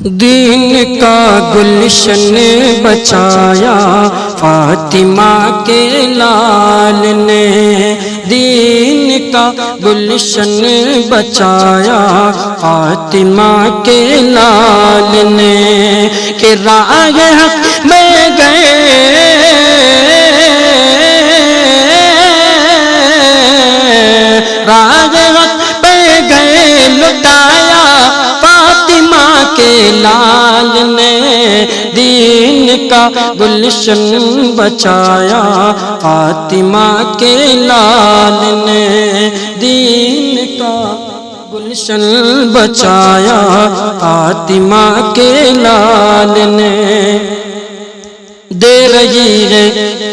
دین کا گلشن بچایا فاطمہ کے لال نے، دین کا گلشن بچایا فاطمہ کے لال نے، کہ راہ حق میں گئے راہ حق پہ گئے لٹایا فاطمہ کے لال نے، دین کا گلشن بچایا فاطمہ کے لال نے، دین کا گلشن بچایا فاطمہ کے لال نے۔ دے رہی ہے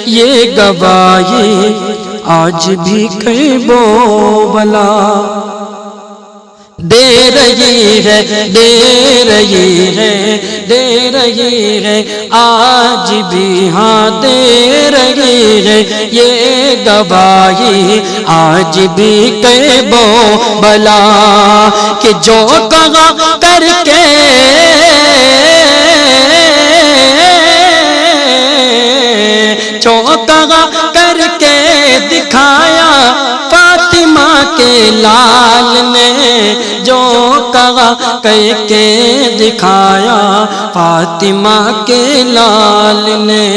یہ گواہی آج بھی کربلا، دے رہی ہے آج بھی، ہاں دے رہی ہے یہ گواہی آج بھی کربلا، کہ جو کہا کر کے دکھایا فاطمہ کے لال نے، جو کہا کر کے دکھایا فاطمہ کے لال نے،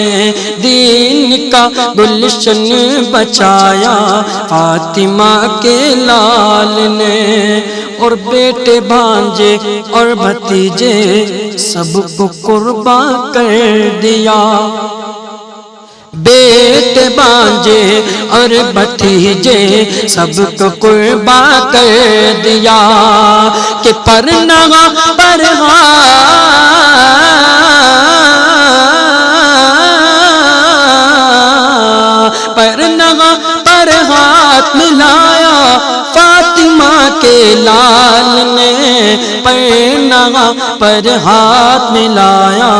دین کا گلشن بچایا فاطمہ کے لال نے، اور بیٹے بھانجے اور بھتیجے سب کو قربان کر دیا، بیٹے بھانجے اور بھتیجے سب کو قربان کر دیا، کہ پرنگا پر ہاتھ ملایا فاطمہ کے لال نے، پرنگا پر ہاتھ ملایا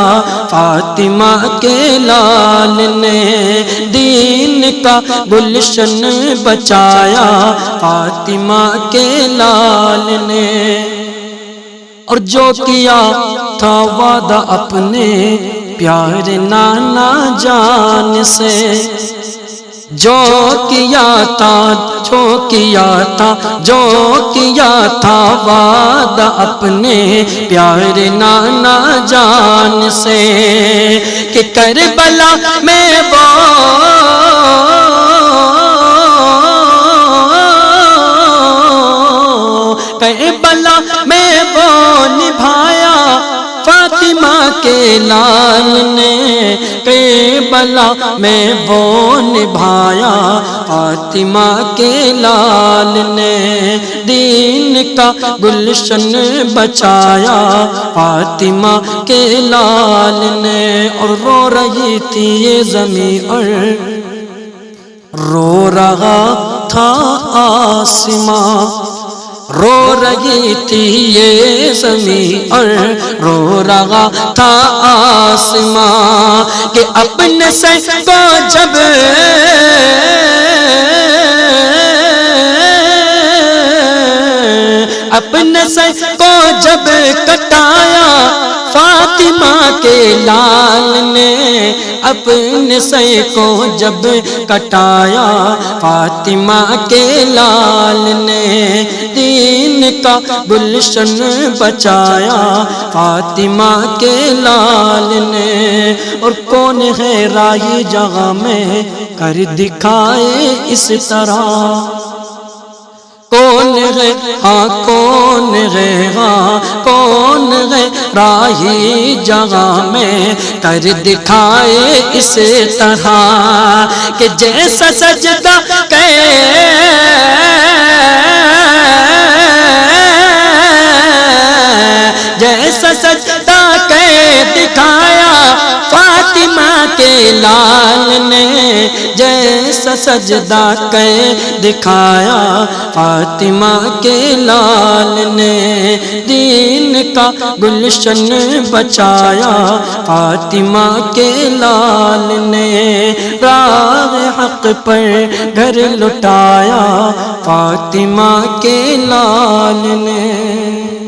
فاطمہ کے لال نے، دین کا گلشن بچایا فاطمہ کے لال نے، اور جو کیا تھا وعدہ اپنے پیارے نانا جان سے، جو کیا تھا وعدہ اپنے پیارے نانا جان سے، کہ کربلا میں وہ نبھایا فاطمہ کے لال نے، کربلا میں وہ نبھایا فاطمہ کے لال نے، دین کا گلشن بچایا فاطمہ کے لال نے، اور رو رہی تھی یہ زمین اور رو رہا تھا آسماں، رو رہی تھی یہ زمین اور رو رہا تھا آسماں، کہ اپنے سر کو جب کٹایا فاطمہ کے لال نے، اپنے سر کو جب کٹایا فاطمہ کے لال نے، دین کا گلشن بچایا فاطمہ کے لال نے، اور کون ہے راہی جگہ میں کر دکھائے اس طرح، کون ہے راہی جگہ میں کر دکھائے اس طرح، کہ جیسا سجدہ دکھایا فاطمہ کے لال نے، جیسا سجدہ دکھایا فاطمہ کے لال نے، دین کا گلشن بچایا فاطمہ کے لال نے، راہ حق پر گھر لٹایا فاطمہ کے لال نے۔